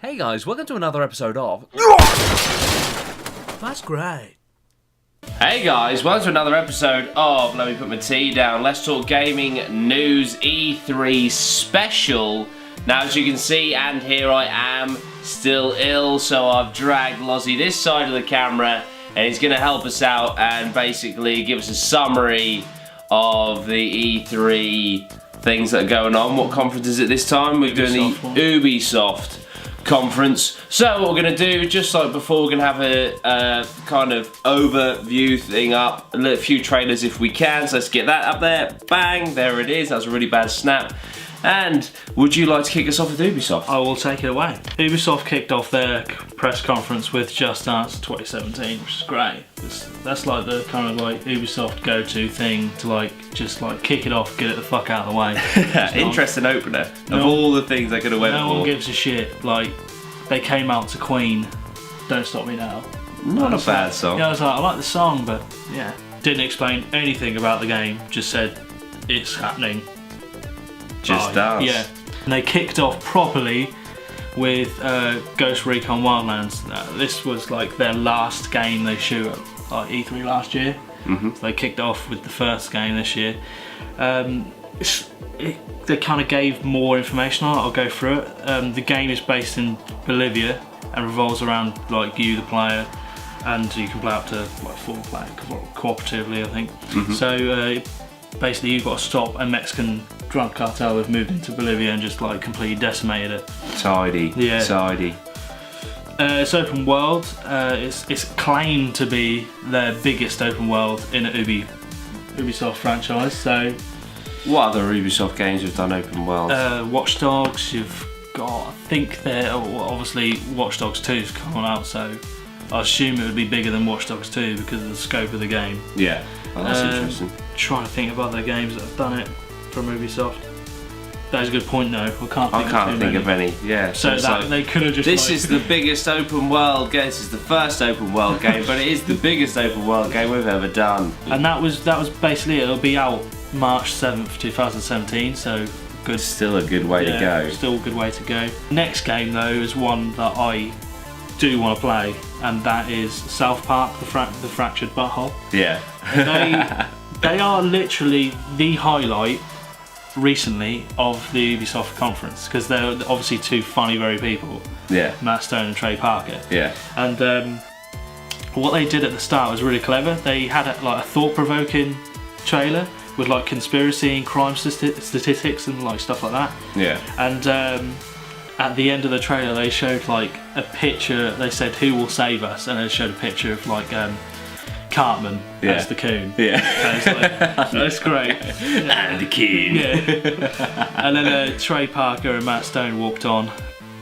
Hey guys, welcome to another episode of... That's great. Hey guys, welcome to another episode of Let Me Put My Tea Down. Let's Talk Gaming News E3 Special. Now, as you can see, and here I am, still ill, so I've dragged Lozzie this side of the camera, and he's going to help us out and basically give us a summary of the E3 things that are going on. What conference is it this time? We're doing the Ubisoft conference. So what we're going to do, just like before, we're going to have a kind of overview thing up, a few trailers if we can, so let's get that up there. Bang, there it is. That was a really bad snap. And would you like to kick us off with Ubisoft? I will take it away. Ubisoft kicked off their press conference with Just Dance 2017, which is great. That's like the kind of like Ubisoft go-to thing to like just like kick it off, get it the fuck out of the way. Interesting opener of all the things they could have went for. No one gives a shit. Like they came out to Queen, Don't Stop Me Now. Not a bad song. Yeah, I was like, I like the song, but yeah, didn't explain anything about the game. Just said it's happening. Just Dance. Yeah, and they kicked off properly with Ghost Recon Wildlands. This was like their last game they showed at like E3 last year. So they kicked off with the first game this year. They kind of gave more information on it. I'll go through it. The game is based in Bolivia and revolves around like you, the player, and you can play up to like 4 players cooperatively, I think. So basically, you've got to stop a Mexican drug cartel who've moved into Bolivia and just like completely decimated it. Tidy. Yeah. Tidy. It's open world. It's claimed to be their biggest open world in an Ubisoft franchise. So, what other Ubisoft games have done open world? Watch Dogs. You've got. I think they're obviously Watch Dogs 2's coming out, so I assume it would be bigger than Watch Dogs 2 because of the scope of the game. Yeah. Well, that's interesting. Trying to think of other games that have done it from Ubisoft. That is a good point, though. I can't think of any. Yeah. So that like, they could have just. This is the biggest open world game. This is the first open world game, but it is the biggest open world game we've ever done. And that was basically it. It'll be out March 7th, 2017. So good. Still a good way to go. Still a good way to go. Next game though is one that I do want to play, and that is South Park: The Fractured Butthole. Yeah. They are literally the highlight recently of the Ubisoft conference because they're obviously two funny, very people. Yeah. Matt Stone and Trey Parker. Yeah. And what they did at the start was really clever. They had a thought-provoking trailer with like conspiracy and crime statistics and like stuff like that. Yeah. And at the end of the trailer, they showed like a picture. They said, "Who will save us?" And they showed a picture of like Cartman as the coon. Yeah. And it's like, that's great. And the coon. Yeah. And then Trey Parker and Matt Stone walked on.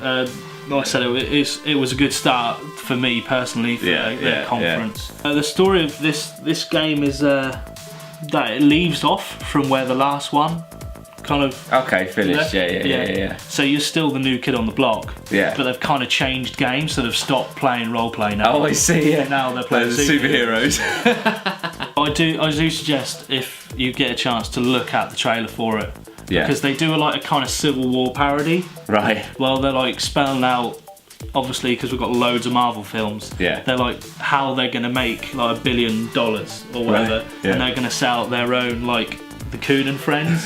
Like I said, it was a good start for me personally for their conference. The story of this game is that it leaves off from where the last one kind of finished. Yeah. So you're still the new kid on the block. Yeah. But they've kind of changed games, so they've stopped playing role play now. Oh, I see. Yeah. Now they're playing superheroes. I do suggest if you get a chance to look at the trailer for it. Yeah. Because they do a kind of Civil War parody. Right. Well, they're like spelling out, obviously, because we've got loads of Marvel films. Yeah. They're like how they're going to make like $1 billion or whatever, and they're going to sell their own like the Coon and Friends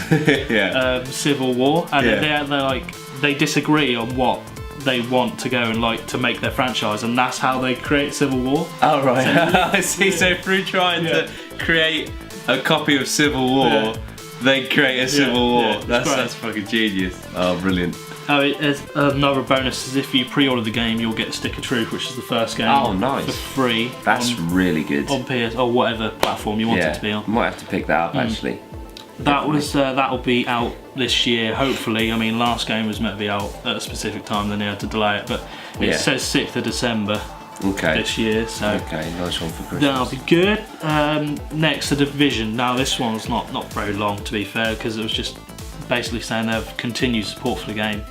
Civil War, and they're like they disagree on what they want to go and like to make their franchise, and that's how they create Civil War. Oh right. I see. So through trying to create a copy of Civil War, they create a Civil War. Yeah, that's fucking genius. Oh, brilliant. Another bonus is if you pre-order the game, you'll get Stick of Truth, which is the first game. Oh, nice. For free. That's really good. On PS or whatever platform you want it to be on. Might have to pick that up actually. That'll be out this year, hopefully. I mean, last game was meant to be out at a specific time, then they had to delay it, but it says 6th of December this year. So nice one for Christmas. That'll be good. Next, The Division. Now, this one's not very long, to be fair, because it was just basically saying they have continued support for the game.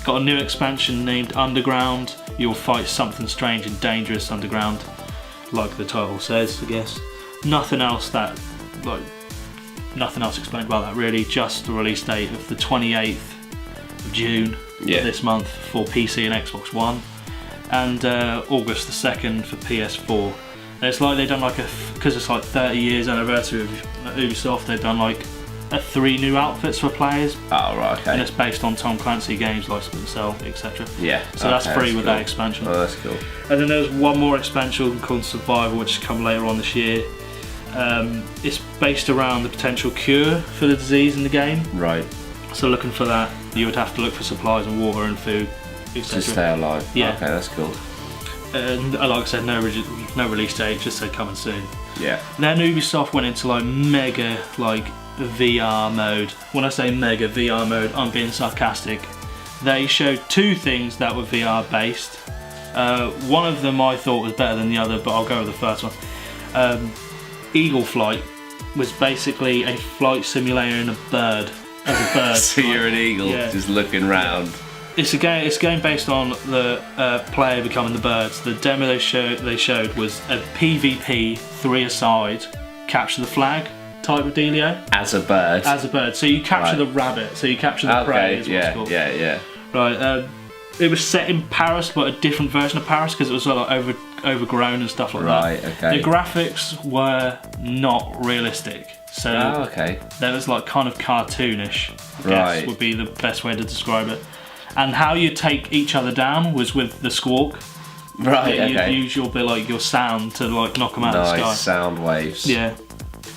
Got a new expansion named Underground. You'll fight something strange and dangerous underground, like the title says, I guess. Nothing else explained about that really, just the release date of the 28th of June this month for PC and Xbox One, and August the 2nd for PS4. And it's like they've done like because it's like 30 years anniversary of Ubisoft, they've done like 3 new outfits for players. Oh, right, okay. And it's based on Tom Clancy games like Splinter Cell, etc. Yeah. So that's free with that expansion. Oh, that's cool. And then there's one more expansion called Survival, which has come later on this year. It's based around the potential cure for the disease in the game. Right. So looking for that, you would have to look for supplies and water and food, etc. To stay alive. Yeah. Okay, that's cool. And like I said, no release date, just said coming soon. Yeah. Then Ubisoft went into like mega VR mode. When I say mega VR mode, I'm being sarcastic. They showed 2 things that were VR based. One of them I thought was better than the other, but I'll go with the first one. Eagle Flight was basically a flight simulator in a bird. As a bird. So you're an eagle, just looking round. It's a game based on the player becoming the birds. The demo they showed was a PvP 3-a-side capture the flag type of dealio. As a bird. As a bird. So you capture the rabbit. So you capture the prey. Is what's called. Yeah. Right. It was set in Paris, but a different version of Paris because it was like overgrown and stuff like that. Right. Okay. The graphics were not realistic. So that was like kind of cartoonish, I guess would be the best way to describe it. And how you take each other down was with the squawk. Right, okay. You'd use your sound to like knock them out of the sky. Nice sound waves. Yeah.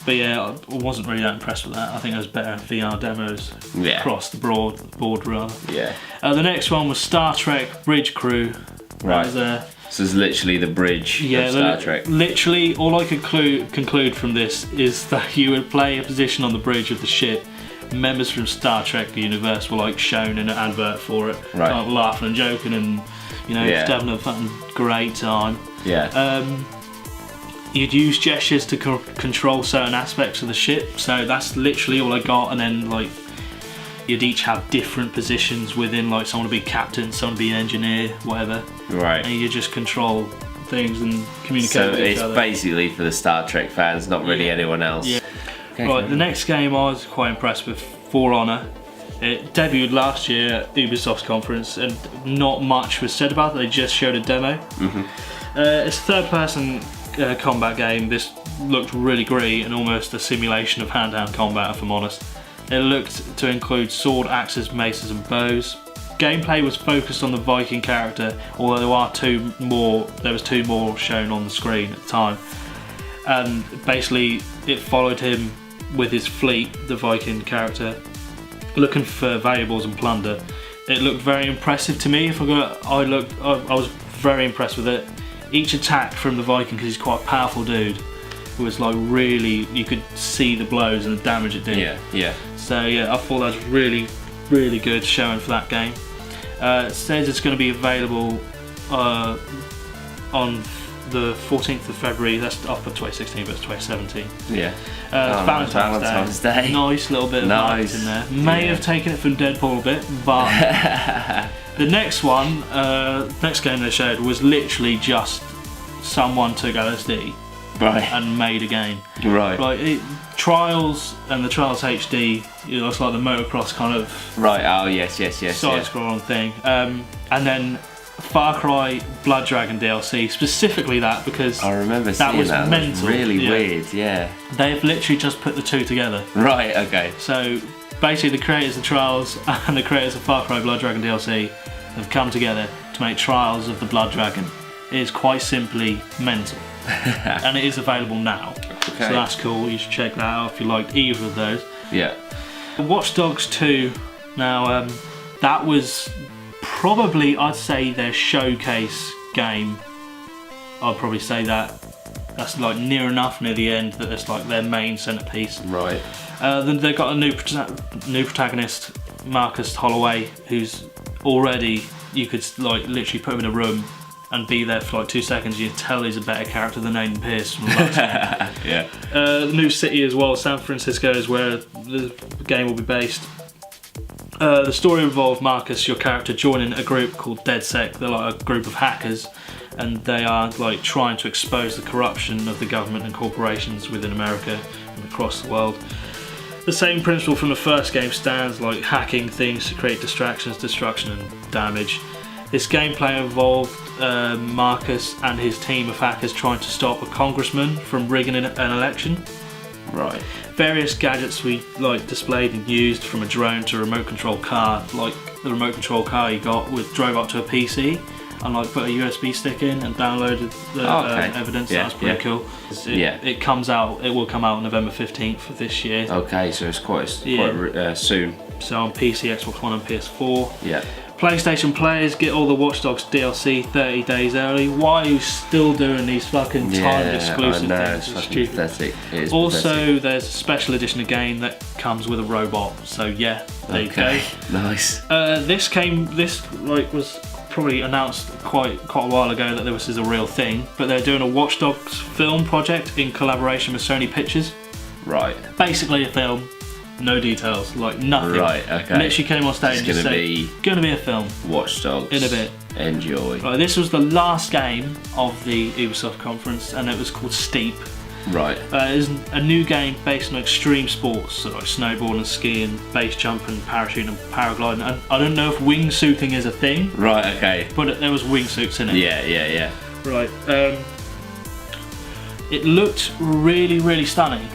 But yeah, I wasn't really that impressed with that. I think there was better VR demos across the board rather. Yeah. The next one was Star Trek Bridge Crew. Right. So it's literally the bridge of Star Trek. Literally, all I could conclude from this is that you would play a position on the bridge of the ship. Members from Star Trek the universe were like shown in an advert for it, right. Kind of laughing and joking, and just having a fucking great time. Yeah. You'd use gestures to control certain aspects of the ship, so that's literally all I got. And then like you'd each have different positions within, like someone would be captain, someone would be an engineer, whatever. Right. And you just control things and communicate with each other. So it's basically for the Star Trek fans, not really anyone else. Yeah. Okay, right, the next game I was quite impressed with, For Honor. It debuted last year at Ubisoft's conference and not much was said about it, they just showed a demo. It's a third-person combat game. This looked really great and almost a simulation of hand-to-hand combat, if I'm honest. It looked to include sword, axes, maces and bows. Gameplay was focused on the Viking character, although there was 2 more shown on the screen at the time. And basically it followed him with his fleet, the Viking character, looking for valuables and plunder. It looked very impressive to me. I was very impressed with it. Each attack from the Viking, because he's quite a powerful dude, was like really, you could see the blows and the damage it did. Yeah. So yeah, I thought that was really, really good showing for that game. It says it's going to be available on the 14th of February. That's up for 2016, but it's 2017. Yeah. Valentine's Day. Nice little bit of light in there. May have taken it from Deadpool a bit, but the next one, next game they showed was literally just someone took LSD and made a game. Right. Trials and the Trials HD, it's like the motocross kind of side-scrolling thing. And then Far Cry Blood Dragon DLC, specifically that because I remember that was that. mental. That was really weird, They've literally just put the 2 together. Right, okay. So basically the creators of Trials and the creators of Far Cry Blood Dragon DLC have come together to make Trials of the Blood Dragon. It is quite simply mental. And it is available now. Okay. So that's cool, you should check that out if you liked either of those. Yeah. Watch Dogs 2, now that was probably, I'd say, their showcase game. I'd probably say that. That's like near enough near the end that it's like their main centerpiece. Right. Then they've got a new protagonist, Marcus Holloway, who's already, you could like literally put him in a room and be there for like 2 seconds. You tell he's a better character than Aiden Pierce from last time. Yeah. The new city as well, San Francisco, is where the game will be based. The story involved Marcus, your character, joining a group called DedSec. They're like a group of hackers, and they are like trying to expose the corruption of the government and corporations within America and across the world. The same principle from the first game stands, like hacking things to create distractions, destruction and damage. This gameplay involved Marcus and his team of hackers trying to stop a congressman from rigging an election. Right. Various gadgets we displayed and used, from a drone to a remote control car. Like the remote control car you got drove up to a PC and put a USB stick in and downloaded the evidence. Yeah, That's pretty cool. It comes out. It will come out November 15th of this year. Okay, so it's quite soon. So on PC, Xbox One and PS4. Yeah. PlayStation players get all the Watch Dogs DLC 30 days early. Why are you still doing these fucking timed exclusive things? It's fucking pathetic. It is also, pathetic. there's a special edition of game that comes with a robot. So yeah, there you go. Nice. This was probably announced quite a while ago that this is a real thing, but they're doing a Watch Dogs film project in collaboration with Sony Pictures. Right. Basically a film. No details, nothing. Right, okay. Literally came on stage and just said, gonna be a film. Watch Dogs. In a bit. Enjoy. Right, this was the last game of the Ubisoft conference, and it was called Steep. Right. It's a new game based on extreme sports, so snowboarding, skiing, base jumping, parachuting and paragliding. And I don't know if wingsuiting is a thing. Right, okay. But there was wingsuits in it. Yeah. Right. It looked really, really stunning.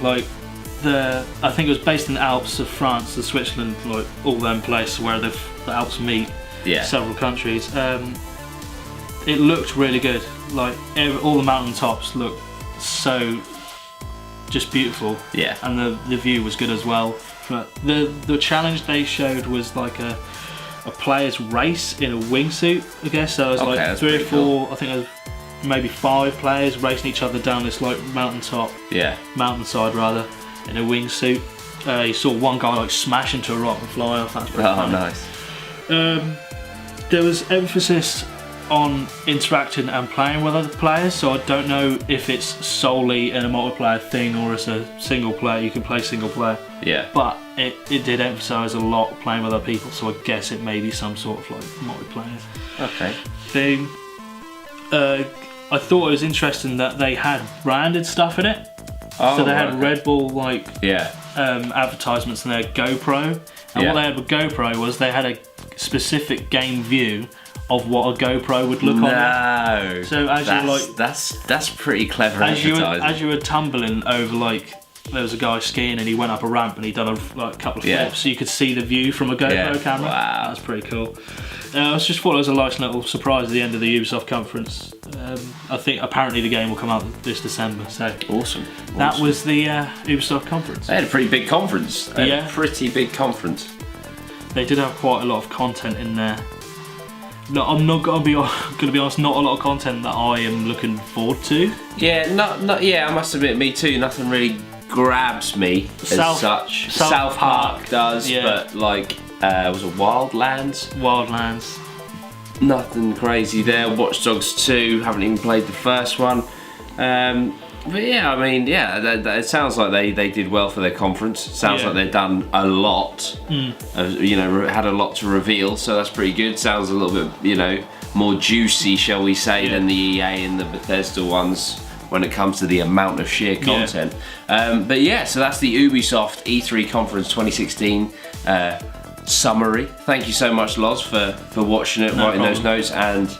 I think it was based in the Alps of France, and Switzerland, all them places where the Alps meet several countries. It looked really good. All the mountain tops looked so just beautiful. Yeah. And the view was good as well. But the challenge they showed was a player's race in a wingsuit, I guess. So it was 3 or 4, cool. I think it was maybe 5 players racing each other down this mountainside rather. In a wingsuit. You saw one guy smash into a rock and fly off. That's pretty funny. Nice. There was emphasis on interacting and playing with other players, so I don't know if it's solely in a multiplayer thing or it's a single player. You can play single player. Yeah. But it did emphasise a lot playing with other people, so I guess it may be some sort of multiplayer thing. I thought it was interesting that they had branded stuff in it. So they had Red Bull advertisements in their GoPro, and what they had with GoPro was they had a specific game view of what a GoPro would look on. So as that's pretty clever advertising. As you were tumbling over there was a guy skiing and he went up a ramp and he'd done a couple of flips, so you could see the view from a GoPro camera. Wow, that's pretty cool. I just thought it was a nice little surprise at the end of the Ubisoft conference. I think apparently the game will come out this December. So awesome. That was the Ubisoft conference. They had a pretty big conference. They had a pretty big conference. They did have quite a lot of content in there. No, I'm not gonna be honest. Not a lot of content that I am looking forward to. Yeah, I must admit, me too. Nothing really grabs me as such. South Park does, but was it Wildlands? Wildlands. Nothing crazy there. Watch Dogs 2, haven't even played the first one. But it sounds like they did well for their conference. Sounds like they've done a lot. Had a lot to reveal, so that's pretty good. Sounds a little bit, more juicy, shall we say, than the EA and the Bethesda ones when it comes to the amount of sheer content. So that's the Ubisoft E3 Conference 2016 summary. Thank you so much, Loz, for watching it, writing those notes and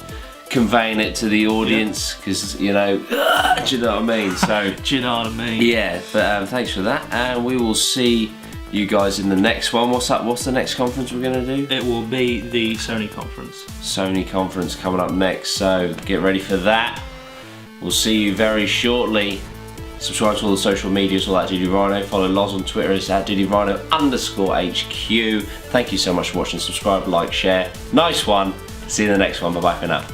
conveying it to the audience, because do you know what I mean? So do you know what I mean? Yeah, but thanks for that, and we will see you guys in the next one. What's the next conference we're going to do? It will be the Sony conference. Sony conference coming up next, so get ready for that. We'll see you very shortly. Subscribe to all the social medias, all that Dudey Rhino. Follow Loz on Twitter, it's at DudeyRhino_HQ. Thank you so much for watching. Subscribe, like, share. Nice one. See you in the next one. Bye bye for now.